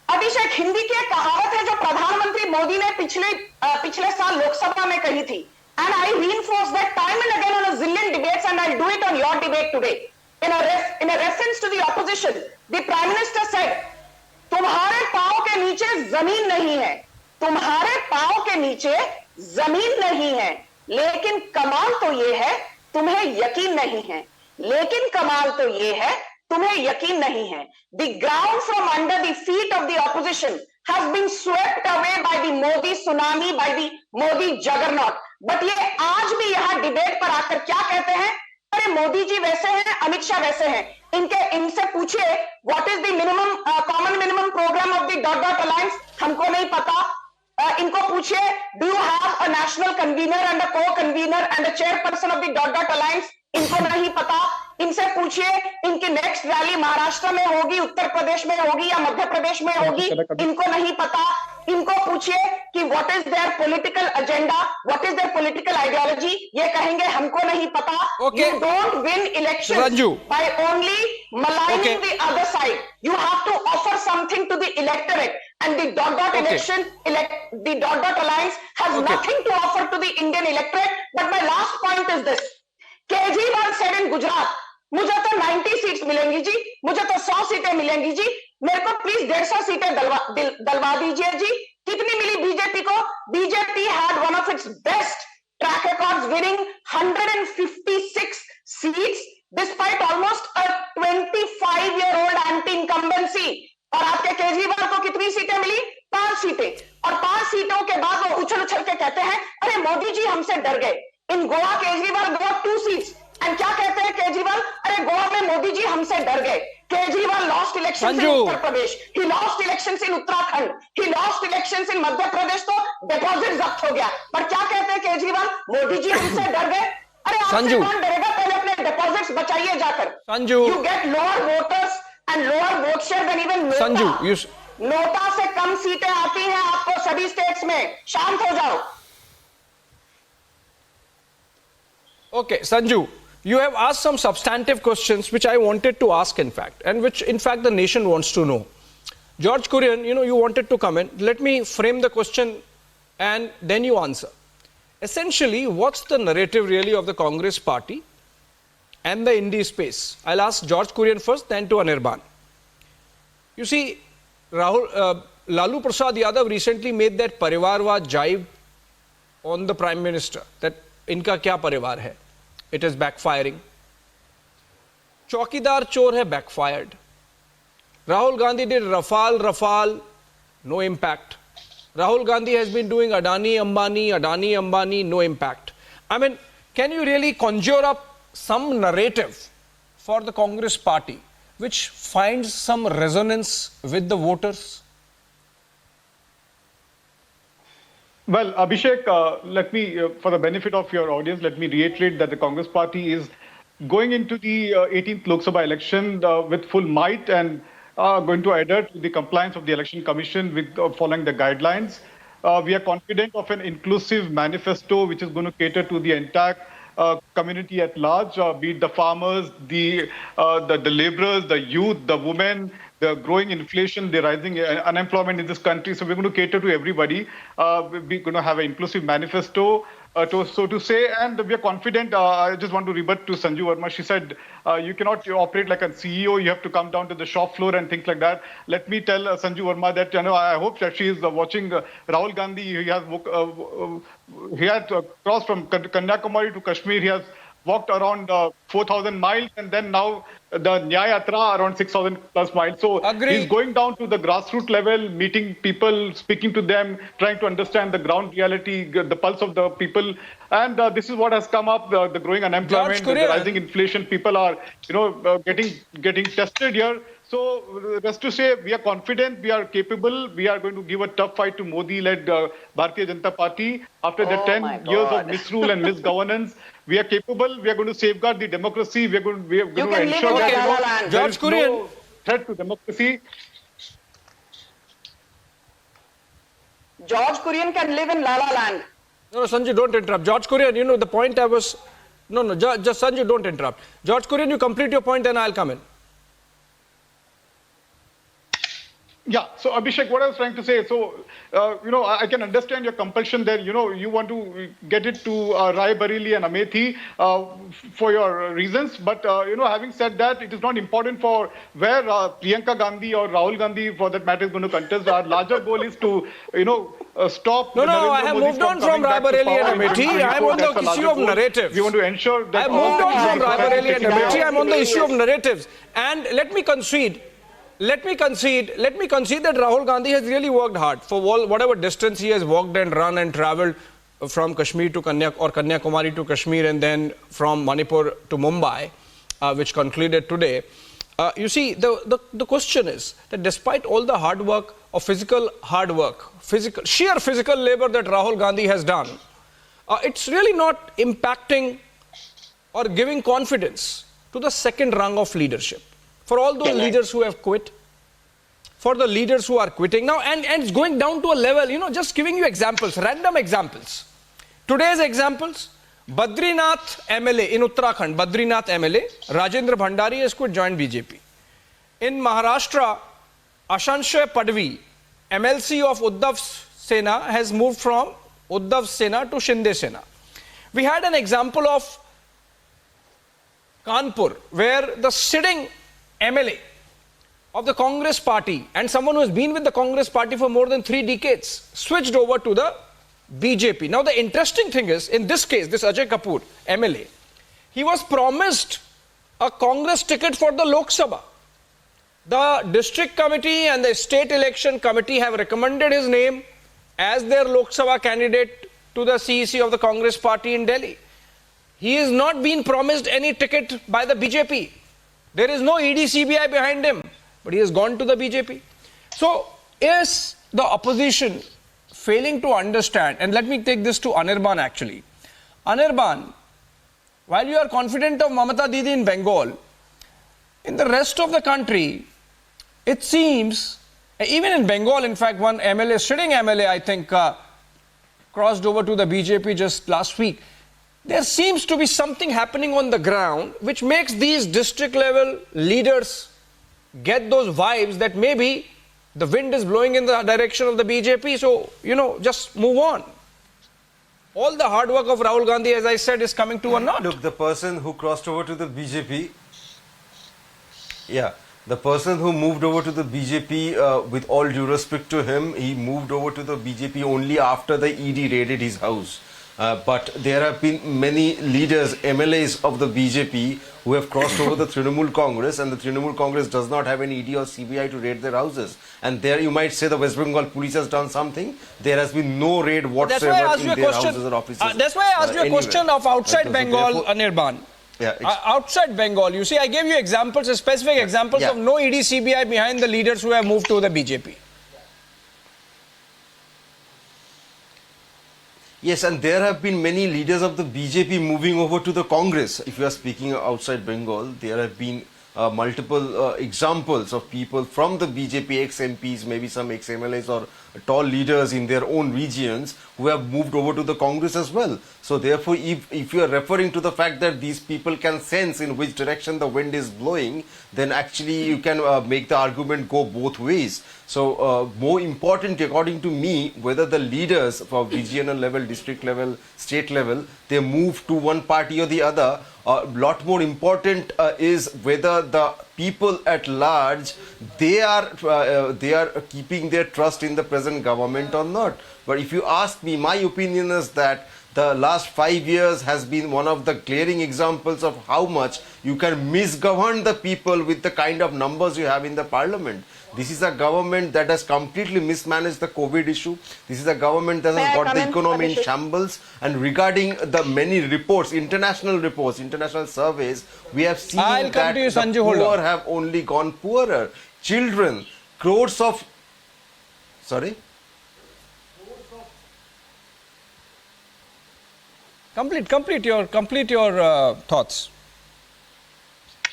अभिषेक, हिंदी की एक कहावत है जो प्रधानमंत्री मोदी ने पिछले साल लोकसभा में कही थी, and I reinforce that time and again on a zillion debates, and I'll do it on your debate today. In a reference to the opposition, the Prime Minister said, तुम्हारे पांव के नीचे जमीन नहीं है, तुम्हारे पांव के नीचे जमीन नहीं है, लेकिन कमाल तो ये है तुम्हें यकीन नहीं है, लेकिन कमाल तो ये है तुम्हें यकीन नहीं है. The ground from under the feet of the opposition has been swept away by the Modi tsunami, by the Modi juggernaut. But ये आज भी यहाँ डिबेट पर आकर क्या कहते हैं, अरे मोदी जी वैसे हैं, अमित शाह वैसे हैं. इनसे पूछिए what is the minimum common minimum programme of the dot dot alliance, हमको नहीं पता. इनको पूछिए do you have a national convener and a co convener and a chairperson of the dot dot alliance, इनको नहीं पता. इनसे पूछिए इनकी नेक्स्ट रैली महाराष्ट्र में होगी, उत्तर प्रदेश में होगी या मध्य प्रदेश में होगी, इनको नहीं पता. इनको पूछिए कि what is there political agenda, what is there political ideology, ये कहेंगे हमको नहीं पता. You don't win elections by only maligning the other side. You have to offer something to the electorate, and the dot dot election, the dot dot alliance has nothing to offer to the Indian electorate. But my last point is this: Kejriwal said in Gujarat, मुझे तो 90 seats मिलेंगी जी, मुझे तो 100 सीटें मिलेंगी जी, मेरे को please 150 सीटें दलवा दीजिए जी. कितनी मिली बीजेपी को? BJP had one of its best track records, winning 156 seats despite almost a 25-year-old anti incumbency. और आपके केजरीवाल को कितनी सीटें मिली? 5 सीटें. और 5 सीटों के बाद वो उछल उछल के कहते हैं अरे मोदी जी हमसे डर गए. In Goa Kejriwal got 2 seats, and क्या कहते हैं केजरीवाल, अरे गोवा में मोदी जी हमसे डर गए. Kejriwal lost elections in Uttar Pradesh, he lost elections in Uttarakhand, he lost elections in Madhya Pradesh, तो डिपॉजिट जब्त हो गया. पर क्या कहते हैं केजरीवाल, मोदी जी हमसे डर गए. अरे आपसे कौन डरेगा, पहले अपने डिपॉजिट्स बचाइए जाकर. Sanju, you get lower voters and lower vote share then even NOTA. NOTA से कम सीटें आती हैं आपको सभी स्टेट्स में. शांत हो जाओ. Okay, Sanju, you have asked some substantive questions which I wanted to ask in fact, and which in fact the nation wants to know. George Kurian, you wanted to comment. Let me frame the question and then you answer. Essentially, what's the narrative really of the Congress party and the INDI space? I'll ask George Kurian first, then to Anirban. You see, Lalu Prasad Yadav recently made that Parivarwad jibe on the Prime Minister, that इनका क्या परिवार है. It is backfiring. चौकीदार चोर है, backfired. Rahul Gandhi did Rafale, no impact. Rahul Gandhi has been doing Adani Ambani, no impact. I mean, can you really conjure up some narrative for the Congress party which finds some resonance with the voters? Well, Abhishek, let me, for the benefit of your audience, let me reiterate that the Congress party is going into the 18th Lok Sabha election with full might and going to adhere to the compliance of the Election Commission with following the guidelines. We are confident of an inclusive manifesto which is going to cater to the entire community at large, be it the farmers, the laborers, the youth, the women, the growing inflation, the rising unemployment in this country. So we're going to cater to everybody. We're going to have an inclusive manifesto, so to say, and we are confident. I just want to rebut to Sanju Verma. She said, you cannot operate like a CEO. You have to come down to the shop floor and things like that. Let me tell Sanju Verma that, I hope that she is watching Rahul Gandhi. He has crossed from Kanyakumari to Kashmir. He has walked around 4,000 miles, and then now the Nyaya Yatra around 6,000 plus miles. So he's going down to the grassroots level, meeting people, speaking to them, trying to understand the ground reality, the pulse of the people. And this is what has come up: the growing unemployment, the rising inflation. People are, getting tested here. So, rest to say, we are confident, we are capable, we are going to give a tough fight to Modi-led Bharatiya Janata Party. After the 10 years of misrule and misgovernance, we are capable, we are going to safeguard the democracy, we are going to ensure that there is no threat to democracy. George Kurian can live in La La Land. No, Sanjay, don't interrupt. George Kurian, the point I was... No, just Sanjay, don't interrupt. George Kurian, you complete your point and I'll come in. Yeah, so Abhishek, what I was trying to say, so, I can understand your compulsion there, you want to get it to Raebareli and Amethi for your reasons, but, having said that, it is not important for where Priyanka Gandhi or Rahul Gandhi, for that matter, is going to contest. Our larger goal is to, stop... No, I have moved on from Raebareli and Amethi. I'm on the issue of narratives. We want to ensure that... I've moved on from Raebareli and Amethi. I'm on the issue of narratives. And let me concede that Rahul Gandhi has really worked hard for whatever distance he has walked and run and travelled from Kashmir to Kanyakumari to Kashmir and then from Manipur to Mumbai, which concluded today. You see, the question is that despite all the hard work or sheer physical labor that Rahul Gandhi has done, it's really not impacting or giving confidence to the second rung of leadership. For all those leaders who have quit, for the leaders who are quitting now, and it's going down to a level, just giving you examples, random examples. Today's examples, Badrinath MLA in Uttarakhand, Badrinath MLA, Rajendra Bhandari has quit, joined BJP. In Maharashtra, Ashanshay Padvi, MLC of Uddhav Sena, has moved from Uddhav Sena to Shinde Sena. We had an example of Kanpur, where the sitting MLA of the Congress party and someone who has been with the Congress party for more than 3 decades switched over to the BJP. Now the interesting thing is, in this case, this Ajay Kapoor, MLA, he was promised a Congress ticket for the Lok Sabha. The district committee and the state election committee have recommended his name as their Lok Sabha candidate to the CEC of the Congress party in Delhi. He has not been promised any ticket by the BJP. There is no ED CBI behind him, but he has gone to the BJP. So, is the opposition failing to understand, and let me take this to Anirban actually. Anirban, while you are confident of Mamata Didi in Bengal, in the rest of the country, it seems, even in Bengal, in fact, one MLA, sitting MLA, I think, crossed over to the BJP just last week. There seems to be something happening on the ground which makes these district level leaders get those vibes that maybe the wind is blowing in the direction of the BJP. So, just move on. All the hard work of Rahul Gandhi, as I said, is coming to a naught. Look, the person who crossed over to the BJP, the person who moved over to the BJP, with all due respect to him, he moved over to the BJP only after the ED raided his house. But there have been many leaders, MLAs of the BJP who have crossed over the Trinamool Congress, and the Trinamool Congress does not have any ED or CBI to raid their houses. And there you might say the West Bengal police has done something. There has been no raid whatsoever in their houses or offices. That's why I asked you a question of outside Bengal, Anirban. Outside Bengal, you see, I gave you examples, specific examples of no ED CBI behind the leaders who have moved to the BJP. Yes, and there have been many leaders of the BJP moving over to the Congress. If you are speaking outside Bengal, there have been multiple examples of people from the BJP, ex-MPs, maybe some ex-MLAs or tall leaders in their own regions who have moved over to the Congress as well. So therefore, if you are referring to the fact that these people can sense in which direction the wind is blowing, then actually you can make the argument go both ways. So more important, according to me, whether the leaders for regional level, district level, state level, they move to one party or the other. A lot more important is whether the people at large, they are keeping their trust in the present government or not. But if you ask me, my opinion is that the last 5 years has been one of the glaring examples of how much you can misgovern the people with the kind of numbers you have in the parliament. This is a government that has completely mismanaged the COVID issue. This is a government that has got the economy in shambles. And regarding the many reports, international surveys, we have seen that the poor have only gone poorer. Children, crores of... Sorry? Complete your thoughts.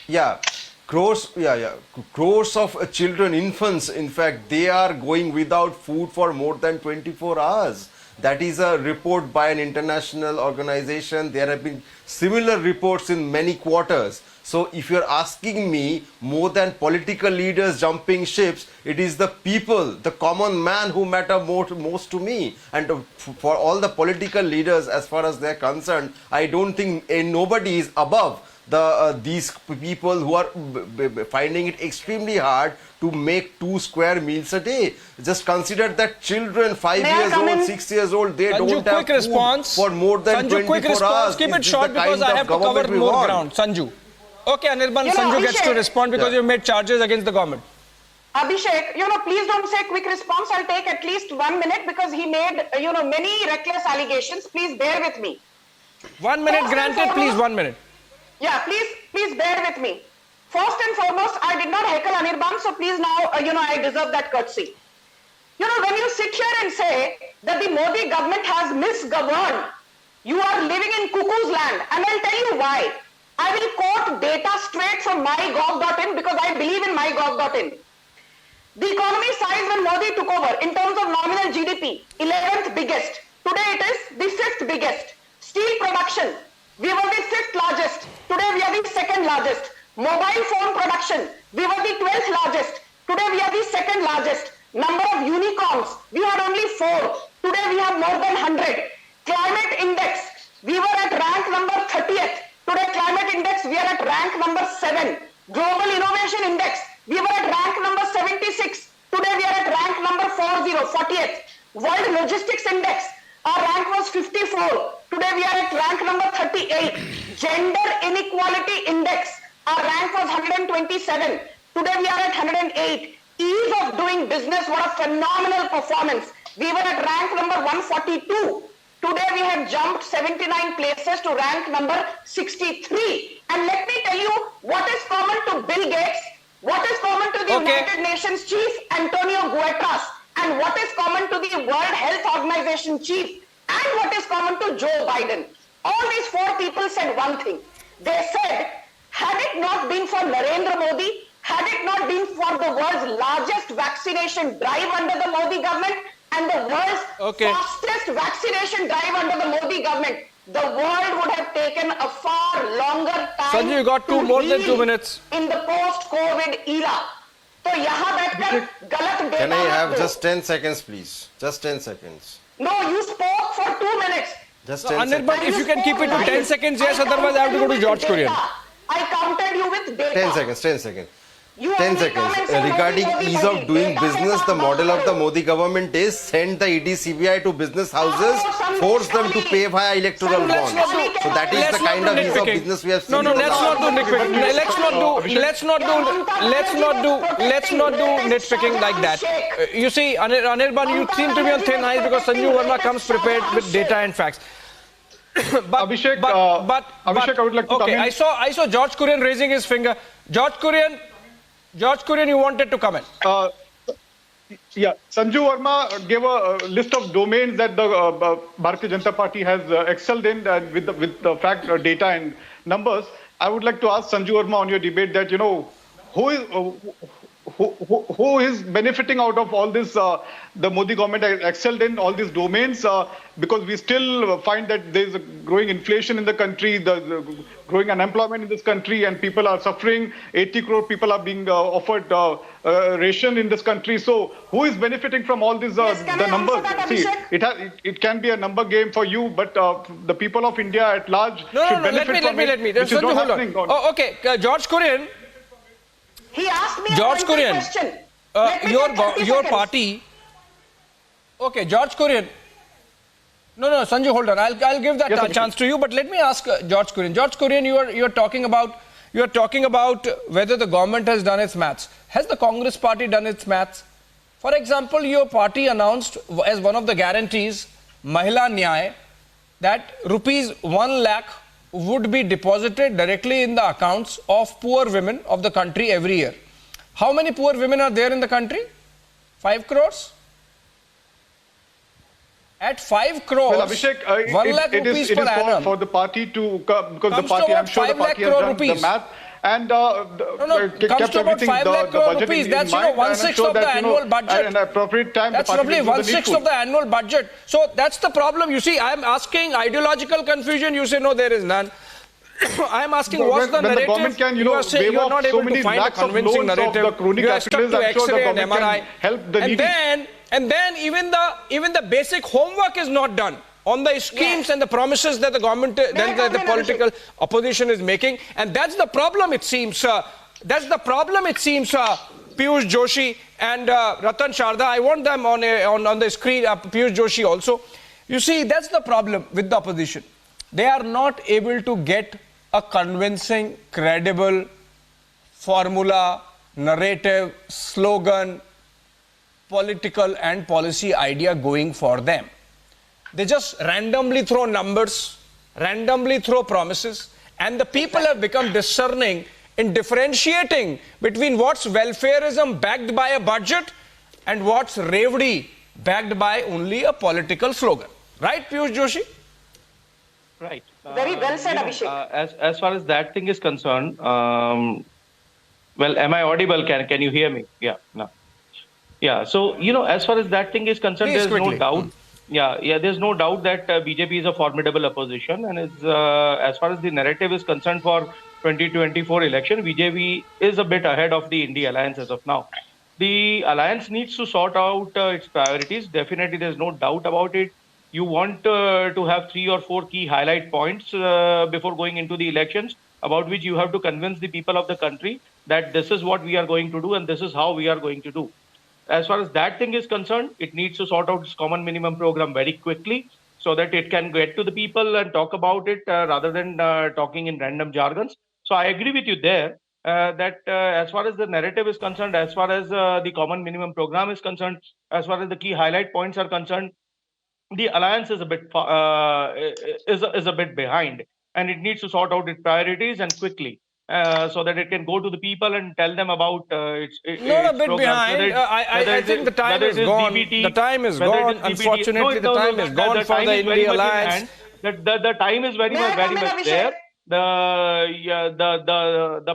Yeah. Crores of children, infants, in fact, they are going without food for more than 24 hours. That is a report by an international organization. There have been similar reports in many quarters. So if you're asking me, more than political leaders jumping ships, it is the people, the common man who matter most to me. And for all the political leaders, as far as they're concerned, I don't think nobody is above these people who are finding it extremely hard to make 2 square meals a day. Just consider that children 5 years old, 6 years old, they Sanju, don't have food for more than 24 hours. Keep it short because I have to cover more ground. Sanju. Okay, Anirban, Sanju gets to respond because you've made charges against the government. Abhishek, please don't say quick response. I'll take at least 1 minute because he made, many reckless allegations. Please bear with me. 1 minute granted, please, 1 minute. Yeah, please bear with me. First and foremost, I did not heckle Anirban, so please now, I deserve that courtesy. When you sit here and say that the Modi government has misgoverned, you are living in cuckoo's land. And I'll tell you why. I will quote data straight from mygov.in because I believe in mygov.in. The economy size when Modi took over in terms of nominal GDP, 11th biggest. Today it is the 5th biggest. Steel production, we were the 5th largest. Today we are the 2nd largest. Mobile phone production, we were the 12th largest. Today we are the 2nd largest. Number of unicorns, we had only 4. Today we have more than 100. Climate index, we were at rank number 30th. Today climate index, we are at rank number 7. Global innovation index, we were at rank number 76. Today we are at rank number 40th. World logistics index, our rank was 54. Today we are at rank number 38. Gender inequality index, our rank was 127. Today we are at 108. Ease of doing business, what a phenomenal performance. We were at rank number 142. Today we have jumped 79 places to rank number 63. And let me tell you what is common to Bill Gates, what is common to the United Nations chief Antonio Guterres, and what is common to the World Health Organization chief, and what is common to Joe Biden. All these 4 people said one thing. They said, had it not been for Narendra Modi, had it not been for the world's largest vaccination drive under the Modi government and the world's fastest vaccination drive under the Modi government, the world would have taken a far longer time. Sanju, you got more than 2 minutes. In the post-COVID era. So yahan baitkar galat data. Can I have just 10 seconds, please? Just 10 seconds. No, you spoke for 2 minutes. Just 10 seconds. But if you can keep it to 10 seconds, yes, otherwise I have to go to George Kurian. I counted you with data. 10 seconds. 10 seconds. Regarding ease of doing business, the model of the Modi government is send the ED CBI to business houses, force them to pay via electoral bonds. So that is the kind of ease of business we have seen. No, let's not do nitpicking. Let's not do nitpicking like that. You see, Anirban, you seem to be on thin ice because Sanju Verma comes prepared with data and facts. Abhishek, I would like to come in. I saw George Kurian raising his finger. George Kurian, you wanted to comment. Yeah, Sanju Verma gave a list of domains that the Bharatiya Janata Party has excelled in, and with the fact, data and numbers. I would like to ask Sanju Verma on your debate that, who is benefiting out of all this? The Modi government has excelled in all these domains because we still find that there is a growing inflation in the country, the growing unemployment in this country, and people are suffering. 80 crore people are being offered ration in this country. So who is benefiting from all these the numbers? See, it can be a number game for you, but the people of India at large should benefit from it. Let me. Which is not happening. Okay, George Kurian. He asked me George a question. Kurian, your party. Okay, George Kurian, No, Sanju, hold on. I'll give that chance to you. But let me ask George Kurian. George Kurian, you are talking about whether the government has done its maths. Has the Congress party done its maths? For example, your party announced as one of the guarantees, Mahila Nyay, that rupees 1 lakh would be deposited directly in the accounts of poor women of the country every year. How many poor women are there in the country? 5 crores? At 5 crores, well, Abhishek, 1 lakh rupees per annum. For the party to, because the party, I'm sure the party has done the math. And comes to about 5 lakh crore rupees. That's 1/6 of the annual budget. An appropriate time. That's roughly 1/6 of the annual budget. So that's the problem. You see, I'm asking ideological confusion. You say no, there is none. I'm asking what's the narrative. The government can, you are not able to find a convincing narrative. You are stuck to X-ray and MRI. Help the needy. And then even the basic homework is not done on the schemes and the promises that the government, the political opposition is making. And that's the problem, it seems. That's the problem, it seems, Piyush Joshi and Ratan Sharda. I want them on the screen, Piyush Joshi also. You see, that's the problem with the opposition. They are not able to get a convincing, credible formula, narrative, slogan, political and policy idea going for them. They just randomly throw numbers, randomly throw promises, and the people have become discerning in differentiating between what's welfareism backed by a budget and what's revdi backed by only a political slogan. Right, Piyush Joshi? Right. Very well said, Abhishek. As far as that thing is concerned, well, am I audible? Can you hear me? Yeah, no. Yeah, so, as far as that thing is concerned, there's no doubt. Yeah, there's no doubt that BJP is a formidable opposition, and as far as the narrative is concerned for 2024 election, BJP is a bit ahead of the INDI Alliance as of now. The alliance needs to sort out its priorities. Definitely, there's no doubt about it. You want to have 3 or 4 key highlight points before going into the elections, about which you have to convince the people of the country that this is what we are going to do and this is how we are going to do. As far as that thing is concerned, it needs to sort out its common minimum program very quickly so that it can get to the people and talk about it rather than talking in random jargons. So I agree with you there that as far as the narrative is concerned, as far as the common minimum program is concerned, as far as the key highlight points are concerned, the alliance is a bit is a bit behind, and it needs to sort out its priorities and quickly. So that it can go to the people and tell them about its not a bit programs, behind. I think the time is gone. The time is gone. Unfortunately, the time is gone for the INDI Alliance. The time is very much there. The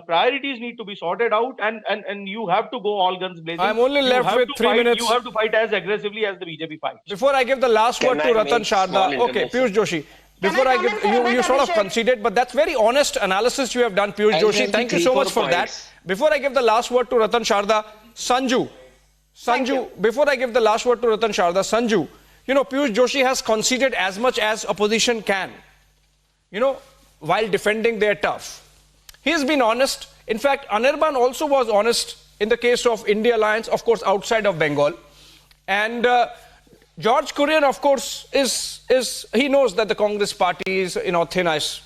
priorities need to be sorted out, and you have to go all guns blazing. I'm only left with 3 minutes. You have to fight as aggressively as the BJP fights. Before I give the last word to Ratan Sharda, okay, Piyush Joshi. Before I give, you sort of conceded, but that's very honest analysis you have done, Piyush Joshi. Thank you so much for that. Before I give the last word to Ratan Sharda, Sanju, before I give the last word to Ratan Sharda, Sanju, Piyush Joshi has conceded as much as opposition can, while defending their turf. He has been honest. In fact, Anirban also was honest in the case of INDI Alliance, of course, outside of Bengal. And George Kurian, of course, he knows that the Congress party is, thin ice.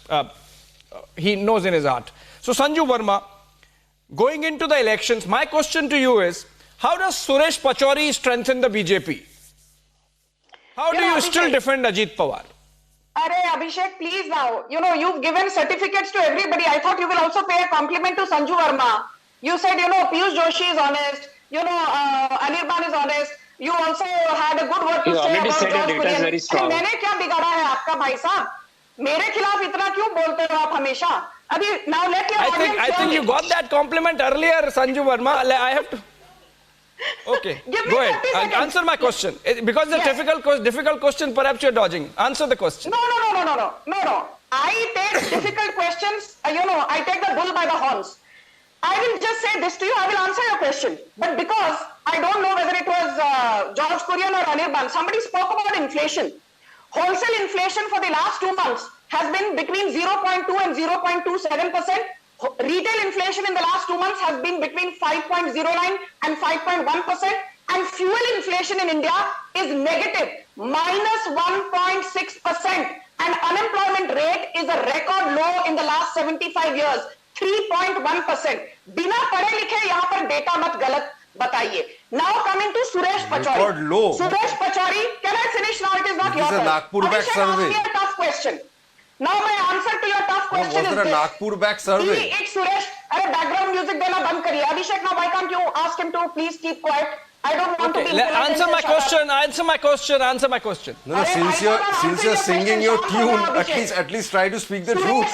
He knows in his heart. So, Sanju Verma, going into the elections, my question to you is, how does Suresh Pachauri strengthen the BJP? How do you still defend Ajit Pawar? Abhishek, please now. You've given certificates to everybody. I thought you will also pay a compliment to Sanju Verma. You said, Piyush Joshi is honest. Anirban is honest. You also had a good word to say about George Kurian. मैंने क्या बिगाड़ा है आपका भाई साहब? मेरे खिलाफ इतना क्यों बोलते हो आप हमेशा? अभी now let your audience. I think you got that compliment earlier, Sanju Verma. I have to. Okay, go ahead. Answer my question. Because the difficult question, perhaps you're dodging. Answer the question. No. I take difficult questions. I take the bull by the horns. I will just say this to you. I will answer your question. But because I don't know whether it was George Kurian or Anirban, somebody spoke about inflation. Wholesale inflation for the last 2 months has been between 0.2 and 0.27%. Retail inflation in the last 2 months has been between 5.09 and 5.1%. and fuel inflation in India is negative, -1.6%, and unemployment rate is a record low in the last 75 years, 3.1%. बिना पढ़े लिखे यहाँ पर data मत गलत बताइए. Now coming to Suresh Pachori. Record low. Suresh Pachori, can I finish now? It is not your turn. This is a Nagpur back survey. Ask me a tough question. Now my answer to your tough question is this. Nagpur back survey. एक सुरेश, अरे background music देना बंद करिए. Abhishek, now why can't you ask him to please keep quiet? I don't want to be. Answer my question. Answer my question. Answer my question. No, since you're singing your tune, at least try to speak the truth.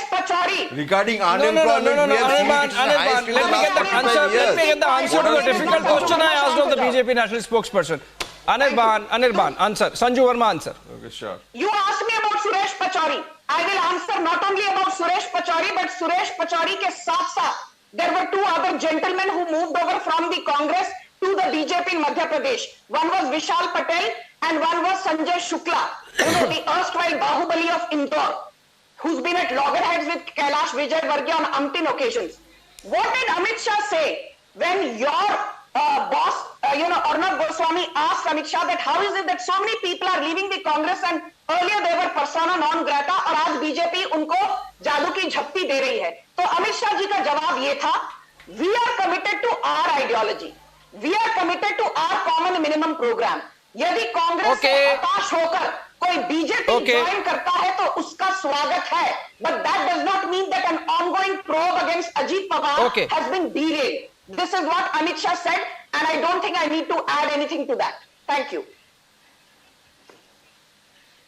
Regarding unemployment, we have seen it is the highest in the last 45 years. Let me get the answer to the difficult question I asked of the BJP national spokesperson. Anirban, answer. Sanju Verma, answer. Okay, sure. You asked me about Suresh Pachori. I will answer not only about Suresh Pachori, but Suresh Pachori ke saath-saath, there were two other gentlemen who moved over from the Congress to the BJP in Madhya Pradesh. One was Vishal Patel and one was Sanjay Shukla, the erstwhile Bahubali of Indore, who's been at loggerheads with Kailash Vijayvargiya on umpteen occasions. What did Amit Shah say when your boss, Arnab Goswami asked Amit Shah that how is it that so many people are leaving the Congress and earlier they were persona non grata और आज BJP उनको जादू की झप्पी दे रही है. तो अमित शाह जी का जवाब ये था, we are committed to our ideology. We are committed to our common minimum program. यदि कांग्रेस से हताश होकर कोई बीजेपी ज्वाइन करता है तो उसका स्वागत है. But that does not mean that an ongoing probe against Ajit Pawar has been derailed. This is what Amit Shah said, and I don't think I need to add anything to that. Thank you.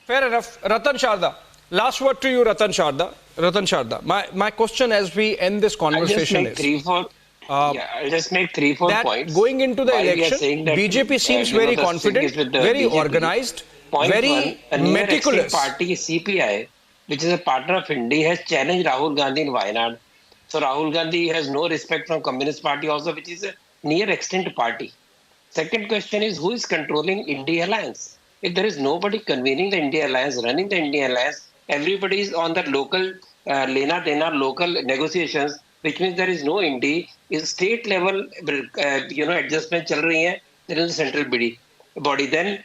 Fair enough. Ratan Sharda. Last word to you, Ratan Sharda. My question as we end this conversation is... I'll just make 3-4 points. Going into the election, BJP seems very confident, very organized, very meticulous. Party CPI, which is a partner of INDI, has challenged Rahul Gandhi in Wayanad. So Rahul Gandhi has no respect from Communist Party also, which is a near extinct party. Second question is, who is controlling INDI Alliance? If there is nobody convening the INDI Alliance, running the INDI Alliance, everybody is on the local Lena-Dena, local negotiations, which means there is no INDI, is state level adjustment chal rahi hai, there is a central body. Then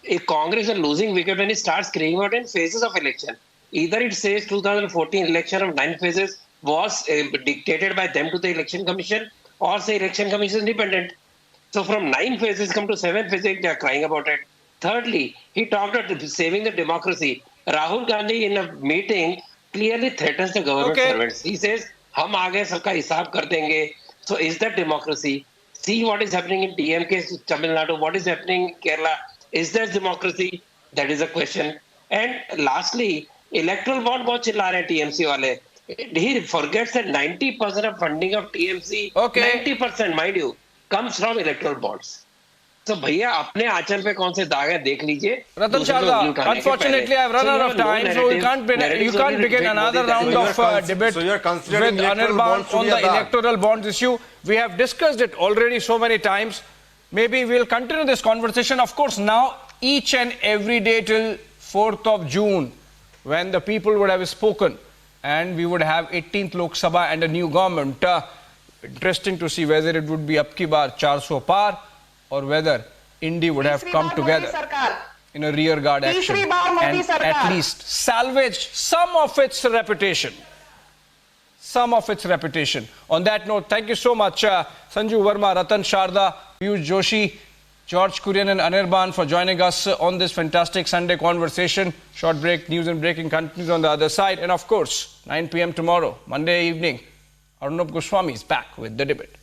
a Congress is losing wicket when it starts carrying out in phases of election. Either it says 2014 election of 9 phases was dictated by them to the election commission, or say election commission is independent. So from 9 phases come to 7 phases, they are crying about it. Thirdly, he talked about saving the democracy. Rahul Gandhi in a meeting clearly threatens the government servants. He says, हम आगे सबका हिसाब कर देंगे. So is that democracy? See what is happening in DMK, Tamil Nadu. What is happening in Kerala? Is that democracy? That is a question. And lastly, electoral bond बहुत चिल्ला रहे हैं TMC वाले. He forgets that 90% of funding of TMC, 90% mind you, comes from electoral bonds. So भैया अपने आंचल पे कौन से दाग है देख लीजिए. Ratan Sharda, unfortunately I've run out of time, so you can't begin another round of debate with Anirban on the electoral bonds issue. We have discussed it already so many times. Maybe we'll continue this conversation. Of course, now each and every day till 4th of June, when the people would have spoken and we would have 18th Lok Sabha and a new government. Interesting to see whether it would be up ki baar 400 par, or whether INDI would have come together in a rearguard action and at least salvage some of its reputation. On that note, thank you so much, Sanju Verma, Ratan Sharda, Piyush Joshi, George Kurian and Anirban for joining us on this fantastic Sunday conversation. Short break, news and breaking continues on the other side. And of course, 9 p.m. tomorrow, Monday evening, Arnab Goswami is back with the debate.